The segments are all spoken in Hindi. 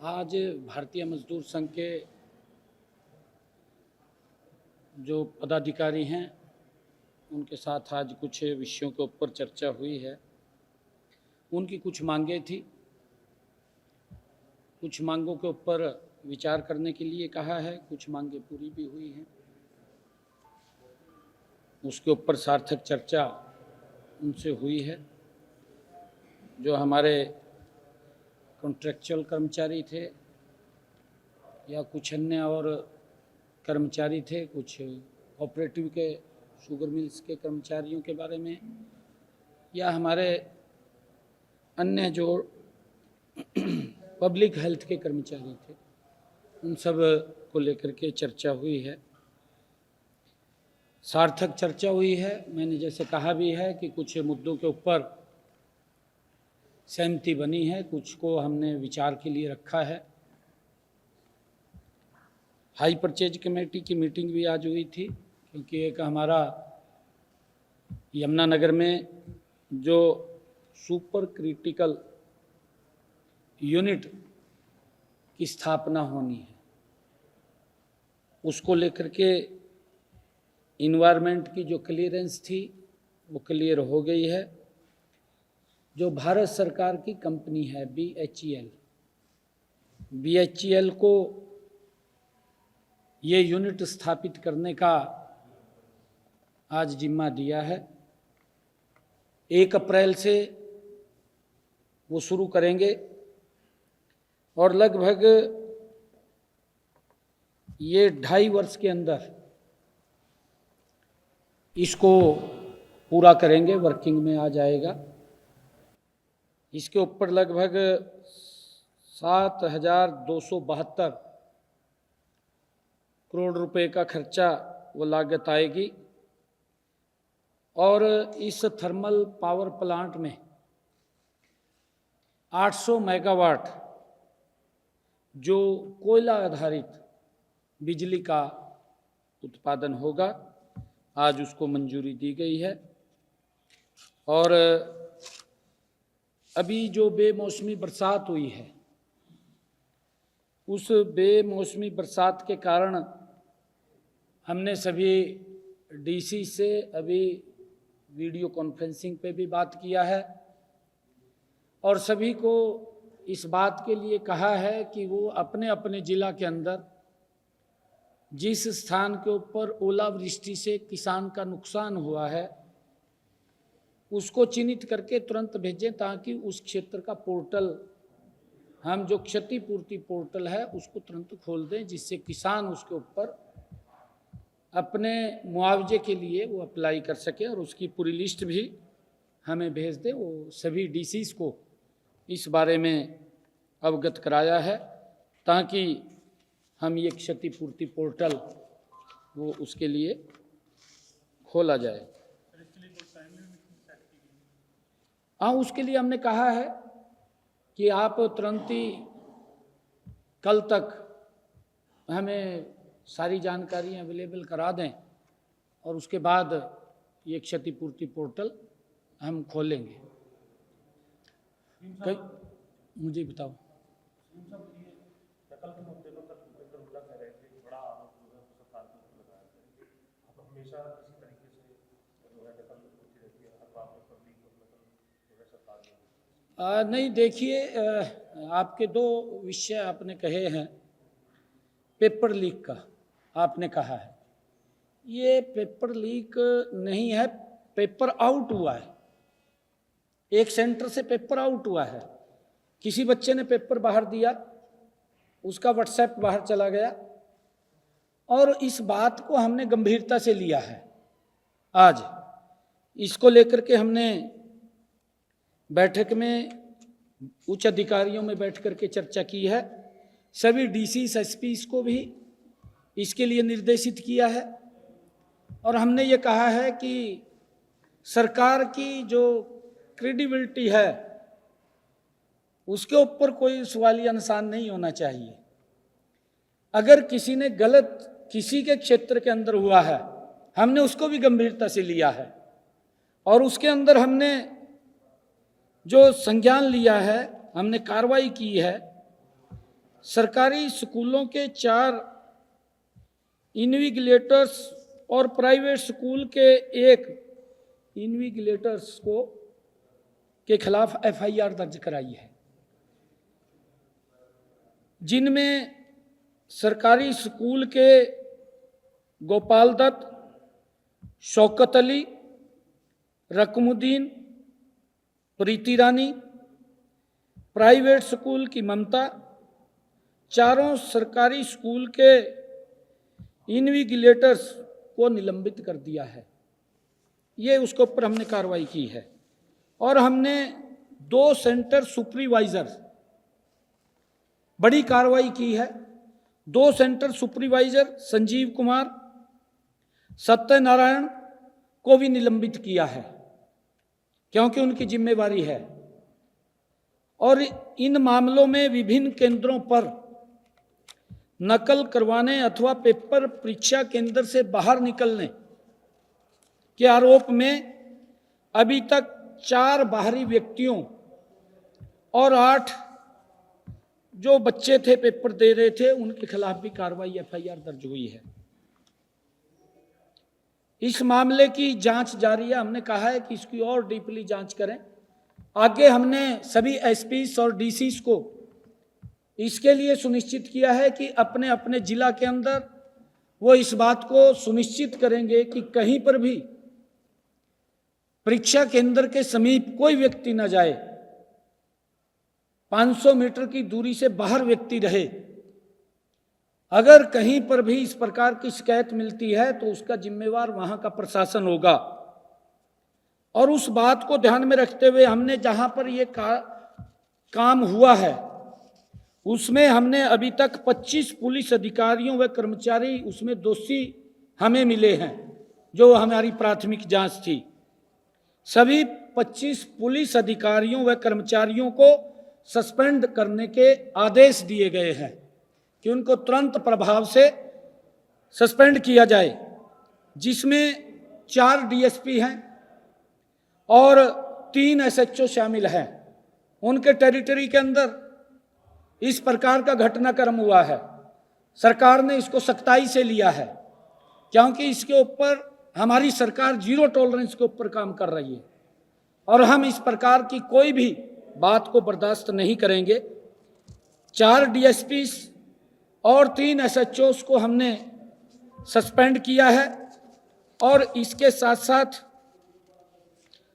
आज भारतीय मजदूर संघ के जो पदाधिकारी हैं उनके साथ आज कुछ विषयों के ऊपर चर्चा हुई है। उनकी कुछ मांगें थी, कुछ मांगों के ऊपर विचार करने के लिए कहा है, कुछ मांगें पूरी भी हुई हैं। उसके ऊपर सार्थक चर्चा उनसे हुई है। जो हमारे कॉन्ट्रैक्चुअल कर्मचारी थे या कुछ अन्य और कर्मचारी थे, कुछ कोऑपरेटिव के शुगर मिल्स के कर्मचारियों के बारे में, या हमारे अन्य जो पब्लिक हेल्थ के कर्मचारी थे, उन सब को लेकर के चर्चा हुई है। सार्थक चर्चा हुई है। मैंने जैसे कहा भी है कि कुछ मुद्दों के ऊपर सहमति बनी है, कुछ को हमने विचार के लिए रखा है। हाई परचेज कमेटी की मीटिंग भी आज हुई थी, क्योंकि एक हमारा यमुनानगर में जो सुपर क्रिटिकल यूनिट की स्थापना होनी है, उसको लेकर के इन्वायरमेंट की जो क्लियरेंस थी वो क्लियर हो गई है। जो भारत सरकार की कंपनी है BHEL को ये यूनिट स्थापित करने का आज जिम्मा दिया है। 1 अप्रैल से वो शुरू करेंगे और लगभग ये 2.5 वर्ष के अंदर इसको पूरा करेंगे, वर्किंग में आ जाएगा। इसके ऊपर लगभग 7,272 करोड़ रुपए का खर्चा वो लागत आएगी। और इस थर्मल पावर प्लांट में 800 मेगावाट जो कोयला आधारित बिजली का उत्पादन होगा, आज उसको मंजूरी दी गई है। और अभी जो बेमौसमी बरसात हुई है, उस बेमौसमी बरसात के कारण हमने सभी DC से अभी वीडियो कॉन्फ्रेंसिंग पे भी बात किया है और सभी को इस बात के लिए कहा है कि वो अपने अपने ज़िला के अंदर जिस स्थान के ऊपर ओलावृष्टि से किसान का नुकसान हुआ है उसको चिन्हित करके तुरंत भेजें, ताकि उस क्षेत्र का पोर्टल, हम जो क्षतिपूर्ति पोर्टल है उसको तुरंत खोल दें, जिससे किसान उसके ऊपर अपने मुआवजे के लिए वो अप्लाई कर सके और उसकी पूरी लिस्ट भी हमें भेज दें। वो सभी DCs को इस बारे में अवगत कराया है, ताकि हम ये क्षतिपूर्ति पोर्टल वो उसके लिए खोला जाए। हाँ, उसके लिए हमने कहा है कि आप तुरंत ही कल तक हमें सारी जानकारी अवेलेबल करा दें और उसके बाद ये क्षतिपूर्ति पोर्टल हम खोलेंगे। मुझे बताओ। नहीं, देखिए, आपके 2 विषय आपने कहे हैं। पेपर लीक का आपने कहा है, ये पेपर लीक नहीं है, पेपर आउट हुआ है। एक सेंटर से पेपर आउट हुआ है, किसी बच्चे ने पेपर बाहर दिया, उसका व्हाट्सएप बाहर चला गया और इस बात को हमने गंभीरता से लिया है। आज इसको लेकर के हमने बैठक में उच्च अधिकारियों में बैठ करके चर्चा की है। सभी DCs SPs को भी इसके लिए निर्देशित किया है और हमने ये कहा है कि सरकार की जो क्रेडिबिलिटी है उसके ऊपर कोई सवालिया निशान नहीं होना चाहिए। अगर किसी ने गलत किसी के क्षेत्र के अंदर हुआ है, हमने उसको भी गंभीरता से लिया है और उसके अंदर हमने जो संज्ञान लिया है, हमने कार्रवाई की है सरकारी स्कूलों के 4 इन्विजिलेटर्स और प्राइवेट स्कूल के 1 इन्विजिलेटर्स के खिलाफ एफआईआर दर्ज कराई है, जिनमें सरकारी स्कूल के गोपाल दत्त, शौकत अली, रकमुद्दीन, प्रीति रानी, प्राइवेट स्कूल की ममता, चारों सरकारी स्कूल के इन्विजिलेटर्स को निलंबित कर दिया है। ये उसके ऊपर हमने कार्रवाई की है। और हमने 2 सेंटर सुपरवाइजर, बड़ी कार्रवाई की है। 2 सेंटर सुपरवाइजर संजीव कुमार, सत्यनारायण को भी निलंबित किया है, क्योंकि उनकी जिम्मेवारी है। और इन मामलों में विभिन्न केंद्रों पर नकल करवाने अथवा पेपर परीक्षा केंद्र से बाहर निकलने के आरोप में अभी तक 4 बाहरी व्यक्तियों और 8 जो बच्चे थे पेपर दे रहे थे, उनके खिलाफ भी कार्रवाई एफआईआर दर्ज हुई है। इस मामले की जांच जारी है। हमने कहा है कि इसकी और डीपली जांच करें। आगे हमने सभी एसपीस और डीसीस को इसके लिए सुनिश्चित किया है कि अपने अपने जिला के अंदर वो इस बात को सुनिश्चित करेंगे कि कहीं पर भी परीक्षा केंद्र के समीप कोई व्यक्ति न जाए, 500 मीटर की दूरी से बाहर व्यक्ति रहे। अगर कहीं पर भी इस प्रकार की शिकायत मिलती है तो उसका जिम्मेवार वहां का प्रशासन होगा। और उस बात को ध्यान में रखते हुए हमने जहां पर ये काम हुआ है उसमें हमने अभी तक 25 पुलिस अधिकारियों व कर्मचारी उसमें दोषी हमें मिले हैं, जो हमारी प्राथमिक जांच थी। सभी 25 पुलिस अधिकारियों व कर्मचारियों को सस्पेंड करने के आदेश दिए गए हैं कि उनको तुरंत प्रभाव से सस्पेंड किया जाए, जिसमें 4 डीएसपी हैं और 3 एसएचओ शामिल हैं। उनके टेरिटरी के अंदर इस प्रकार का घटनाक्रम हुआ है। सरकार ने इसको सख्ताई से लिया है, क्योंकि इसके ऊपर हमारी सरकार 0 टॉलरेंस के ऊपर काम कर रही है और हम इस प्रकार की कोई भी बात को बर्दाश्त नहीं करेंगे। 4 डीएसपी और 3 एसएचओस को हमने सस्पेंड किया है और इसके साथ साथ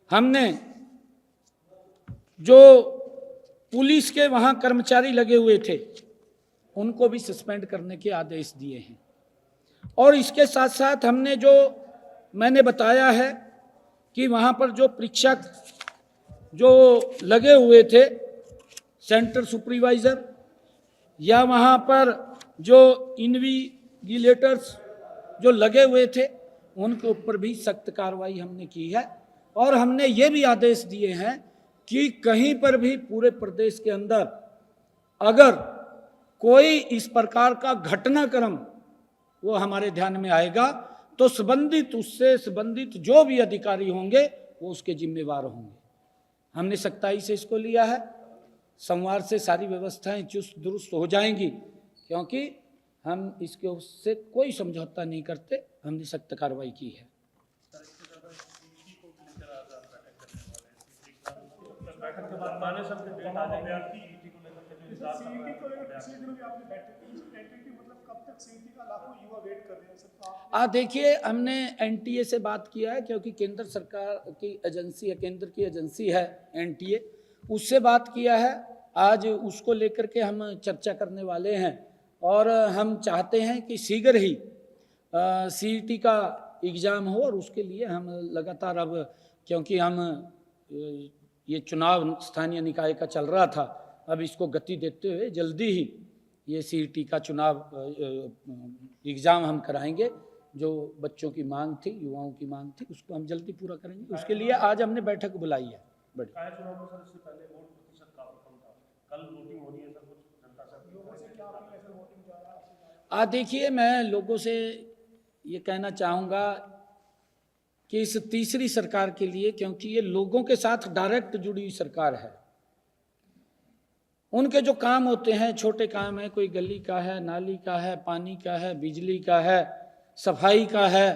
हमने जो पुलिस के वहां कर्मचारी लगे हुए थे उनको भी सस्पेंड करने के आदेश दिए हैं। और इसके साथ साथ हमने जो मैंने बताया है कि वहां पर जो परीक्षक जो लगे हुए थे, सेंटर सुपरवाइजर या वहां पर जो इन्विजिलेटर्स जो लगे हुए थे, उनके ऊपर भी सख्त कार्रवाई हमने की है। और हमने ये भी आदेश दिए हैं कि कहीं पर भी पूरे प्रदेश के अंदर अगर कोई इस प्रकार का घटनाक्रम वो हमारे ध्यान में आएगा तो उससे संबंधित जो भी अधिकारी होंगे वो उसके जिम्मेवार होंगे। हमने सख्ताई से इसको लिया है। सोमवार से सारी व्यवस्थाएं चुस्त दुरुस्त हो जाएंगी, क्योंकि हम इसके उससे कोई समझौता नहीं करते। हमने सख्त कार्रवाई की है। देखिए, हमने एनटीए से बात किया है, क्योंकि केंद्र सरकार की एजेंसी है, केंद्र की एजेंसी है एनटीए, उससे बात किया है। आज उसको लेकर के हम चर्चा करने वाले हैं और हम चाहते हैं कि शीघ्र ही सीईटी का एग्ज़ाम हो और उसके लिए हम लगातार अब, क्योंकि हम ये चुनाव स्थानीय निकाय का चल रहा था, अब इसको गति देते हुए जल्दी ही ये सीईटी का चुनाव एग्ज़ाम हम कराएंगे। जो बच्चों की मांग थी, युवाओं की मांग थी, उसको हम जल्दी पूरा करेंगे। उसके लिए आज हमने बैठक बुलाई है। बड़ी देखिए, मैं लोगों से ये कहना चाहूँगा कि इस तीसरी सरकार के लिए, क्योंकि ये लोगों के साथ डायरेक्ट जुड़ी हुई सरकार है, उनके जो काम होते हैं, छोटे काम है, कोई गली का है, नाली का है, पानी का है, बिजली का है, सफाई का है,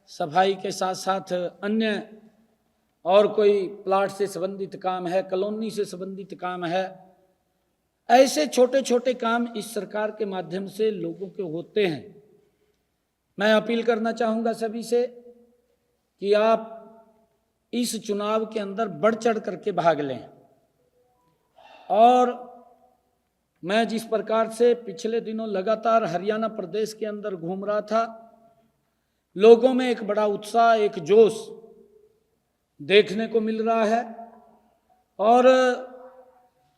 सफाई के साथ साथ अन्य और कोई प्लाट से संबंधित काम है, कॉलोनी से संबंधित काम है, ऐसे छोटे छोटे काम इस सरकार के माध्यम से लोगों के होते हैं। मैं अपील करना चाहूँगा सभी से कि आप इस चुनाव के अंदर बढ़ चढ़ करके भाग लें। और मैं जिस प्रकार से पिछले दिनों लगातार हरियाणा प्रदेश के अंदर घूम रहा था, लोगों में एक बड़ा उत्साह, एक जोश देखने को मिल रहा है और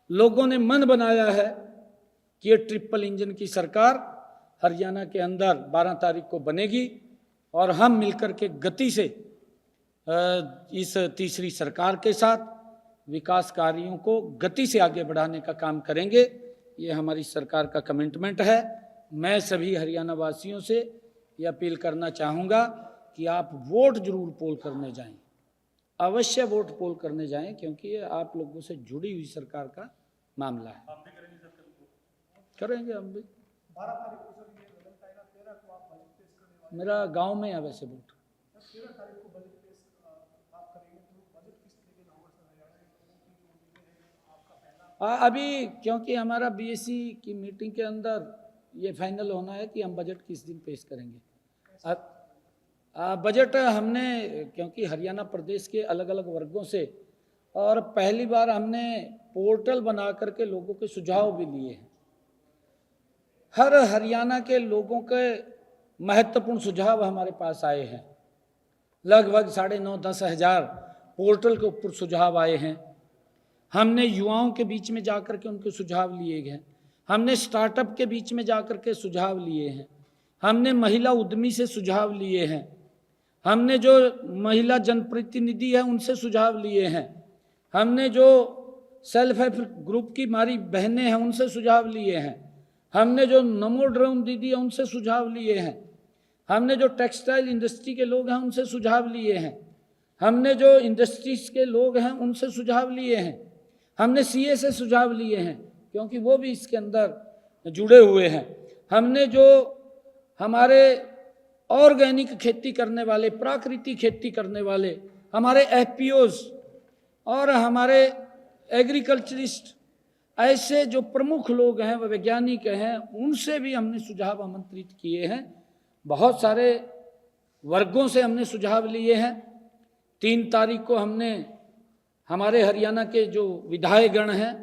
लोगों ने मन बनाया है कि ये ट्रिपल इंजन की सरकार हरियाणा के अंदर 12 तारीख को बनेगी और हम मिलकर के गति से इस तीसरी सरकार के साथ विकास कार्यों को गति से आगे बढ़ाने का काम करेंगे। ये हमारी सरकार का कमिटमेंट है। मैं सभी हरियाणा वासियों से ये अपील करना चाहूँगा कि आप वोट जरूर पोल करने जाएं, अवश्य वोट पोल करने जाएं, क्योंकि ये आप लोगों से जुड़ी हुई सरकार का मामला है। आप भी करेंगे हम भी। 12 तारीख को सर ये रिजल्ट आएगा, 13 को आप बजट पेश करने वाले। मेरा गांव में है वैसे वोट। 13 तारीख को बजट पेश आप करेंगे, तो बजट किस तरीके का होगा सर हरियाणा के आपका पहला? अभी क्योंकि हमारा बीएससी की मीटिंग के अंदर ये फाइनल होना है कि हम बजट किस दिन पेश करेंगे। बजट हमने, क्योंकि हरियाणा प्रदेश के अलग अलग वर्गों से और पहली बार हमने पोर्टल बना करके लोगों के सुझाव भी लिए हैं। हर हरियाणा के लोगों के महत्वपूर्ण सुझाव हमारे पास आए हैं। लगभग 9,5-10 हज़ार पोर्टल के ऊपर सुझाव आए हैं। हमने युवाओं के बीच में जाकर के उनके सुझाव लिए हैं। हमने स्टार्टअप के बीच में जाकर के सुझाव लिए हैं। हमने महिला उद्यमी से सुझाव लिए हैं। हमने जो महिला जनप्रतिनिधि है उनसे सुझाव लिए हैं। हमने जो सेल्फ हेल्प ग्रुप की हमारी बहनें हैं उनसे सुझाव लिए हैं। हमने जो नमो ड्रोन दीदी है उनसे सुझाव लिए हैं। हमने जो टेक्सटाइल इंडस्ट्री के लोग हैं उनसे सुझाव लिए हैं। हमने जो इंडस्ट्रीज के लोग हैं उनसे सुझाव लिए हैं। हमने सीए से सुझाव लिए हैं, क्योंकि वो भी इसके अंदर जुड़े हुए हैं। हमने जो हमारे ऑर्गेनिक खेती करने वाले, प्राकृतिक खेती करने वाले हमारे एफपीओज और हमारे एग्रीकल्चरिस्ट, ऐसे जो प्रमुख लोग हैं, वह वैज्ञानिक हैं, उनसे भी हमने सुझाव आमंत्रित किए हैं। बहुत सारे वर्गों से हमने सुझाव लिए हैं। 3 तारीख को हमने हमारे हरियाणा के जो विधायकगण हैं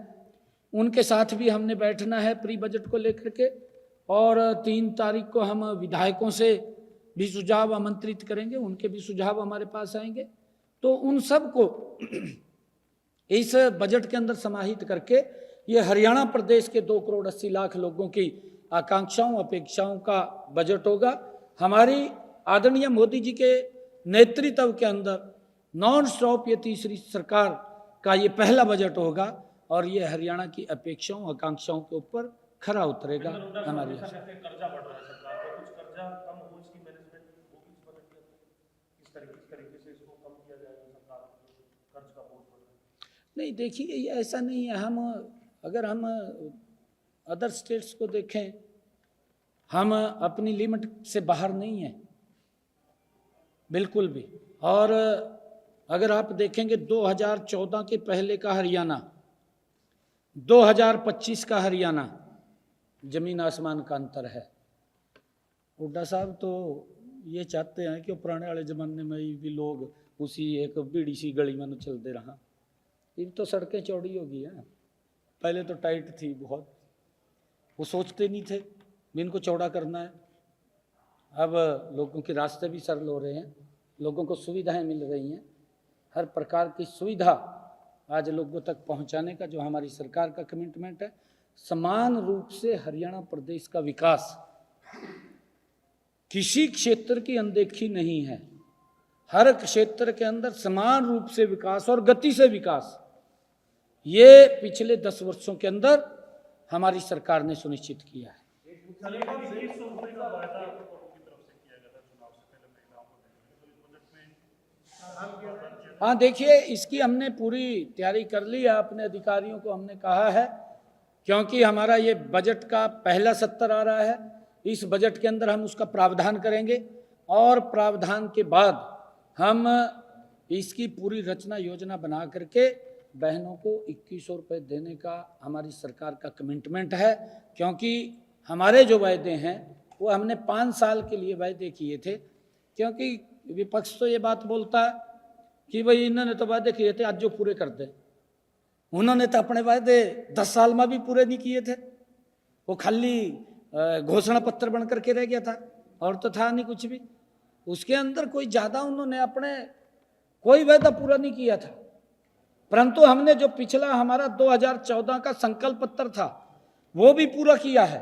उनके साथ भी हमने बैठना है प्री बजट को लेकर के, और 3 तारीख को हम विधायकों से भी सुझाव आमंत्रित करेंगे, उनके भी सुझाव हमारे पास आएंगे। तो उन सब को इस बजट के अंदर समाहित करके ये हरियाणा प्रदेश के 2 करोड़ 80 लाख लोगों की आकांक्षाओं, अपेक्षाओं का बजट होगा। हमारी आदरणीय मोदी जी के नेतृत्व के अंदर नॉन स्टॉप ये तीसरी सरकार का ये पहला बजट होगा और ये हरियाणा की अपेक्षाओं, आकांक्षाओं के ऊपर खरा उतरेगा। हमारी कर्जा बढ़ रहा है सरकार का, कुछ कर्जा कम हो, इसकी मैनेजमेंट किस तरीके से इसको कम किया जाएगा, सरकार कर्ज का बोझ बढ़ रहा है। नहीं, देखिए ये ऐसा नहीं है। अगर हम अदर स्टेट्स को देखें, हम अपनी लिमिट से बाहर नहीं हैं बिल्कुल भी। और अगर आप देखेंगे 2014 के पहले का हरियाणा, 2025 का हरियाणा, जमीन आसमान का अंतर है। हुड्डा साहब तो ये चाहते हैं कि पुराने वाले ज़माने में भी लोग उसी एक बीड़ी सी गली में चलते रहा। अब तो सड़कें चौड़ी हो गई हैं, पहले तो टाइट थी बहुत, वो सोचते नहीं थे भी इनको चौड़ा करना है। अब लोगों के रास्ते भी सरल हो रहे हैं, लोगों को सुविधाएं मिल रही हैं। हर प्रकार की सुविधा आज लोगों तक पहुंचाने का जो हमारी सरकार का कमिटमेंट है, समान रूप से हरियाणा प्रदेश का विकास, किसी क्षेत्र की अनदेखी नहीं है। हर क्षेत्र के अंदर समान रूप से विकास और गति से विकास, ये पिछले 10 वर्षों के अंदर हमारी सरकार ने सुनिश्चित किया है। हाँ, देखिए इसकी हमने पूरी तैयारी कर ली है। अपने अधिकारियों को हमने कहा है क्योंकि हमारा ये बजट का पहला सत्र आ रहा है। इस बजट के अंदर हम उसका प्रावधान करेंगे और प्रावधान के बाद हम इसकी पूरी रचना योजना बना करके बहनों को 2100 रुपये देने का हमारी सरकार का कमिटमेंट है। क्योंकि हमारे जो वायदे हैं वो हमने 5 साल के लिए वायदे किए थे। क्योंकि विपक्ष तो ये बात बोलता है कि भाई इन्होंने तो वायदे किए थे, आज जो पूरे कर दे। उन्होंने तो अपने वायदे 10 साल में भी पूरे नहीं किए थे, वो खाली घोषणा पत्र बन करके रह गया था और तो था नहीं कुछ भी। उसके अंदर कोई ज़्यादा उन्होंने अपने कोई वायदा पूरा नहीं किया था। परंतु हमने जो पिछला हमारा 2014 का संकल्प पत्र था वो भी पूरा किया है,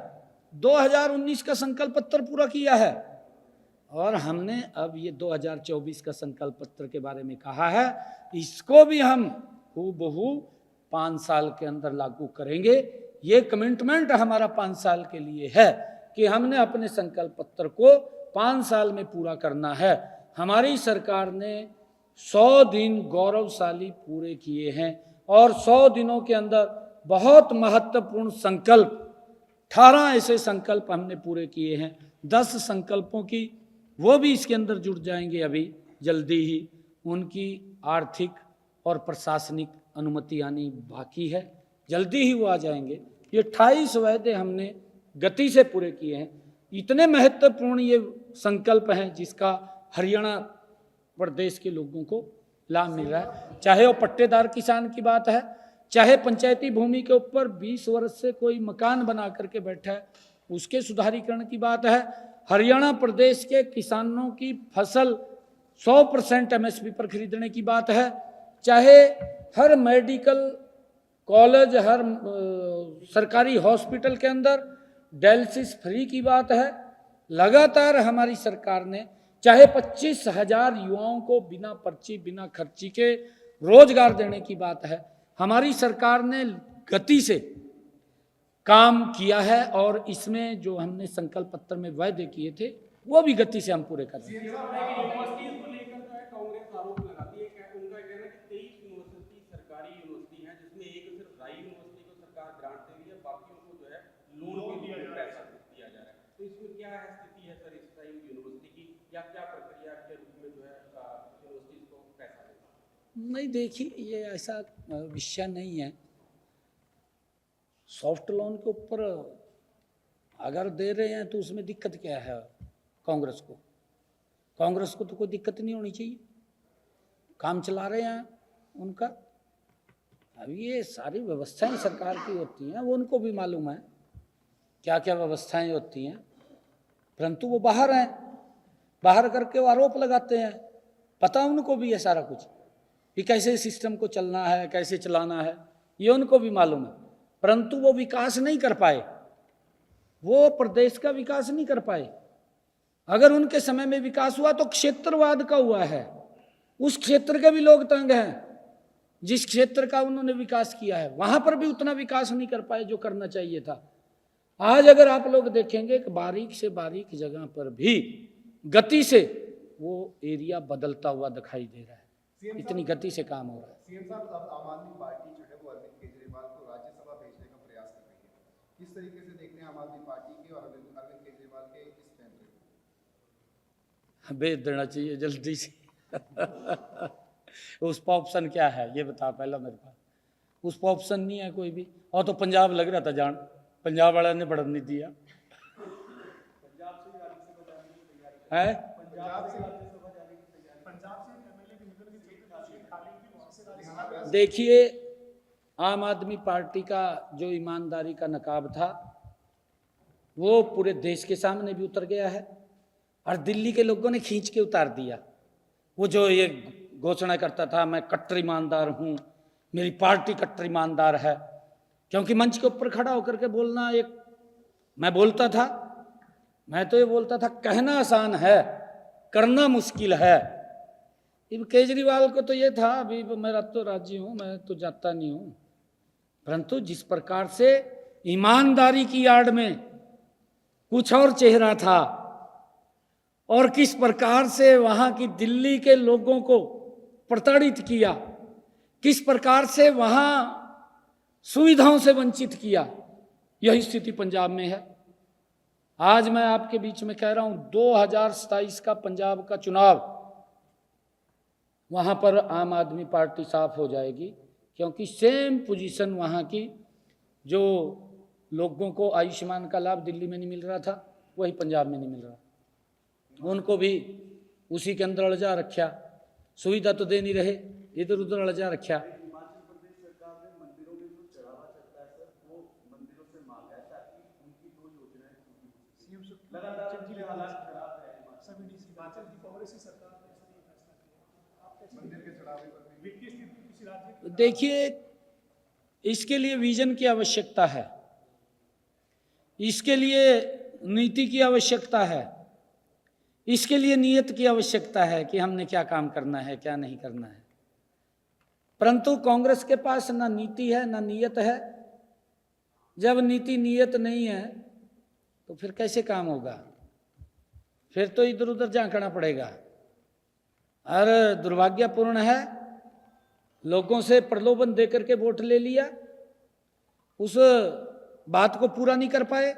2019 का संकल्प पत्र पूरा किया है और हमने अब ये 2024 का संकल्प पत्र के बारे में कहा है, इसको भी हम हूबहू 5 साल के अंदर लागू करेंगे। ये कमिटमेंट हमारा 5 साल के लिए है कि हमने अपने संकल्प पत्र को 5 साल में पूरा करना है। हमारी सरकार ने 100 दिन गौरवशाली पूरे किए हैं और 100 दिनों के अंदर बहुत महत्वपूर्ण संकल्प 18 ऐसे संकल्प हमने पूरे किए हैं। 10 संकल्पों की वो भी इसके अंदर जुड़ जाएंगे अभी जल्दी ही। उनकी आर्थिक और प्रशासनिक अनुमति आनी बाकी है, जल्दी ही वो आ जाएंगे। ये 28 वायदे हमने गति से पूरे किए हैं। इतने महत्वपूर्ण ये संकल्प हैं जिसका हरियाणा प्रदेश के लोगों को लाभ मिल रहा है। चाहे वो पट्टेदार किसान की बात है, चाहे पंचायती भूमि के ऊपर 20 वर्ष से कोई मकान बना करके बैठा है उसके सुधारीकरण की बात है, हरियाणा प्रदेश के किसानों की फसल 100% MSP पर खरीदने की बात है, चाहे हर मेडिकल कॉलेज, हर सरकारी हॉस्पिटल के अंदर डायलिसिस फ्री की बात है। लगातार हमारी सरकार ने चाहे 25,000 युवाओं को बिना पर्ची बिना खर्ची के रोजगार देने की बात है, हमारी सरकार ने गति से काम किया है और इसमें जो हमने संकल्प पत्र में वायदे किए थे वो भी गति से हम पूरे कर रहे हैं। नहीं, देखिए ये ऐसा विषय नहीं है। सॉफ्ट लोन के ऊपर अगर दे रहे हैं तो उसमें दिक्कत क्या है? कांग्रेस को तो कोई दिक्कत नहीं होनी चाहिए, काम चला रहे हैं उनका। अब ये सारी व्यवस्थाएं सरकार की होती हैं, वो उनको भी मालूम है क्या क्या व्यवस्थाएं होती हैं, परंतु वो बाहर हैं, बाहर करके वो आरोप लगाते हैं। पता उनको भी है सारा कुछ कि कैसे सिस्टम को चलना है, कैसे चलाना है, ये उनको भी मालूम है, परंतु वो विकास नहीं कर पाए, वो प्रदेश का विकास नहीं कर पाए। अगर उनके समय में विकास हुआ तो क्षेत्रवाद का हुआ है, उस क्षेत्र के भी लोग तंग हैं। जिस क्षेत्र का उन्होंने विकास किया है वहां पर भी उतना विकास नहीं कर पाए जो करना चाहिए था। आज अगर आप लोग देखेंगे कि बारीक से बारीक जगह पर भी गति से वो एरिया बदलता हुआ दिखाई दे रहा है, इतनी गति से काम हो रहा है। सीएम साहब, अब आम आदमी पार्टी जो है वो अरविंद केजरीवाल को राज्यसभा भेजने का प्रयास कर रही है। किस तरीके से देखते हैं आम आदमी पार्टी के और अरविंद केजरीवाल के इस फैसले को? भेज देना चाहिए जल्दी से। उसका ऑप्शन क्या है ये बता पहला मेरे पास। उसका ऑप्शन नहीं है कोई भी। और तो पंजाब लग रहा था जान, पंजाब वाला ने बढ़न नहीं दिया है। देखिए, आम आदमी पार्टी का जो ईमानदारी का नकाब था वो पूरे देश के सामने भी उतर गया है और दिल्ली के लोगों ने खींच के उतार दिया। वो जो ये घोषणा करता था मैं कट्टर ईमानदार हूँ, मेरी पार्टी कट्टर ईमानदार है, क्योंकि मंच के ऊपर खड़ा होकर के बोलना एक, मैं तो ये बोलता था कहना आसान है करना मुश्किल है। अब केजरीवाल को तो ये था अभी मेरा तो राजी हूँ, मैं तो जाता नहीं हूँ, परंतु जिस प्रकार से ईमानदारी की आड़ में कुछ और चेहरा था और किस प्रकार से वहाँ की दिल्ली के लोगों को प्रताड़ित किया, किस प्रकार से वहाँ सुविधाओं से वंचित किया, यही स्थिति पंजाब में है। आज मैं आपके बीच में कह रहा हूं 2027 का पंजाब का चुनाव, वहां पर आम आदमी पार्टी साफ हो जाएगी, क्योंकि सेम पोजीशन वहां की, जो लोगों को आयुष्मान का लाभ दिल्ली में नहीं मिल रहा था, वही पंजाब में नहीं मिल रहा। उनको भी उसी के अंदर अड़जा रखा, सुविधा तो दे नहीं रहे, इधर उधर अड़जा रखा। देखिए, इसके लिए विजन की आवश्यकता है, इसके लिए नीति की आवश्यकता है, इसके लिए नियत की आवश्यकता है कि हमने क्या काम करना है, क्या नहीं करना है। परंतु कांग्रेस के पास ना नीति है ना नियत है। जब नीति नियत नहीं है तो फिर कैसे काम होगा? फिर तो इधर उधर झांकना पड़ेगा। और दुर्भाग्यपूर्ण है, लोगों से प्रलोभन देकर के वोट ले लिया, उस बात को पूरा नहीं कर पाए।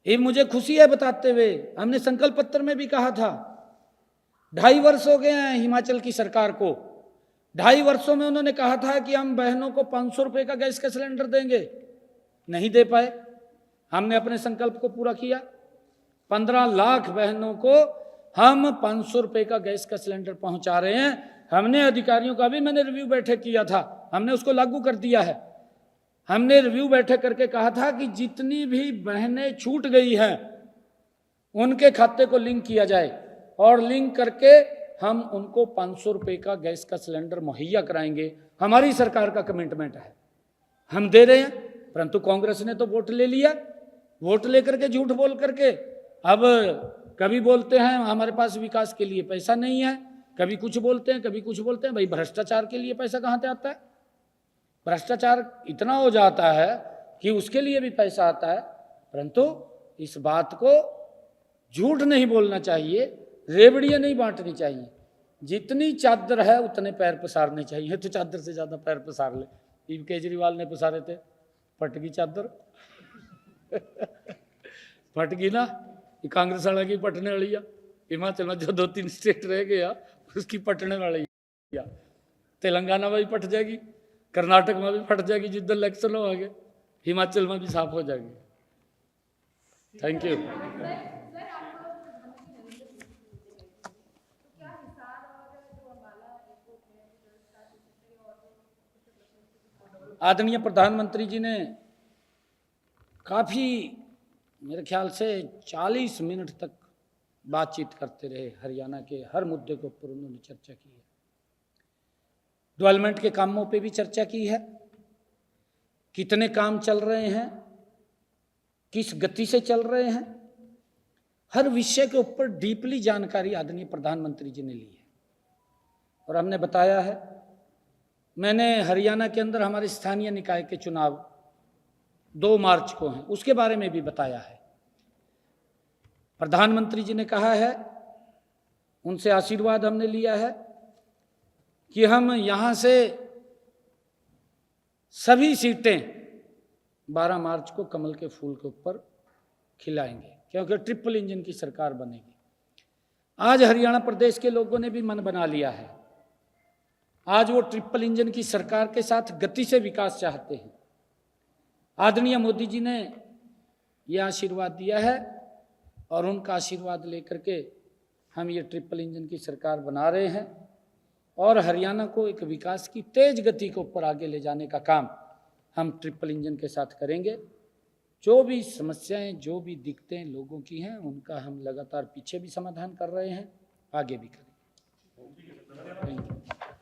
ये मुझे खुशी है बताते हुए, हमने संकल्प पत्र में भी कहा था, 2.5 वर्ष हो गए हैं हिमाचल की सरकार को। 2.5 वर्षों में उन्होंने कहा था कि हम बहनों को 500 रुपये का गैस का सिलेंडर देंगे, नहीं दे पाए। हमने अपने संकल्प को पूरा किया। 15 लाख बहनों को हम 500 रुपये का गैस का सिलेंडर पहुंचा रहे हैं। हमने अधिकारियों का भी, मैंने रिव्यू बैठक किया था, हमने उसको लागू कर दिया है। हमने रिव्यू बैठक करके कहा था कि जितनी भी बहनें छूट गई हैं उनके खाते को लिंक किया जाए, और लिंक करके हम उनको 500 रुपये का गैस का सिलेंडर मुहैया कराएंगे। हमारी सरकार का कमिटमेंट है, हम दे रहे हैं। परंतु कांग्रेस ने तो वोट ले लिया, वोट लेकर के झूठ बोल करके अब कभी बोलते हैं हमारे पास विकास के लिए पैसा नहीं है, कभी कुछ बोलते हैं, कभी कुछ बोलते हैं। भाई, भ्रष्टाचार के लिए पैसा कहाँ से आता है? भ्रष्टाचार इतना हो जाता है कि उसके लिए भी पैसा आता है। परंतु इस बात को झूठ नहीं बोलना चाहिए, रेवड़ियाँ नहीं बांटनी चाहिए। जितनी चादर है उतने पैर पसारने चाहिए, तो चादर से ज़्यादा पैर पसार ले। केजरीवाल ने पसारे थे, फट गई चादर फट गई ना, ये कांग्रेस वाला की पटने वाली है। हिमाचल में जो 2-3 स्टेट रह गया उसकी पटने वाली है। तेलंगाना में भी पट जाएगी, कर्नाटक में भी फट जाएगी, जिधर इलेक्शन हो आगे, हिमाचल में भी साफ हो जाएगी। Thank you. आदरणीय प्रधानमंत्री जी ने काफ़ी, मेरे ख्याल से 40 मिनट तक बातचीत करते रहे। हरियाणा के हर मुद्दे के ऊपर उन्होंने चर्चा की है। डेवलपमेंट के कामों पे भी चर्चा की है, कितने काम चल रहे हैं, किस गति से चल रहे हैं, हर विषय के ऊपर डीपली जानकारी आदरणीय प्रधानमंत्री जी ने ली है। और हमने बताया है, मैंने हरियाणा के अंदर हमारे स्थानीय निकाय के चुनाव 2 मार्च को हैं, उसके बारे में भी बताया है। प्रधानमंत्री जी ने कहा है, उनसे आशीर्वाद हमने लिया है कि हम यहाँ से सभी सीटें 12 मार्च को कमल के फूल के ऊपर खिलाएंगे, क्योंकि ट्रिपल इंजन की सरकार बनेगी। आज हरियाणा प्रदेश के लोगों ने भी मन बना लिया है। आज वो ट्रिपल इंजन की सरकार के साथ गति से विकास चाहते हैं। आदरणीय मोदी जी ने यह आशीर्वाद दिया है, और उनका आशीर्वाद लेकर के हम ये ट्रिपल इंजन की सरकार बना रहे हैं, और हरियाणा को एक विकास की तेज गति के ऊपर आगे ले जाने का काम हम ट्रिपल इंजन के साथ करेंगे। जो भी समस्याएं, जो भी दिक्कतें लोगों की हैं, उनका हम लगातार पीछे भी समाधान कर रहे हैं, आगे भी करेंगे। Thank you.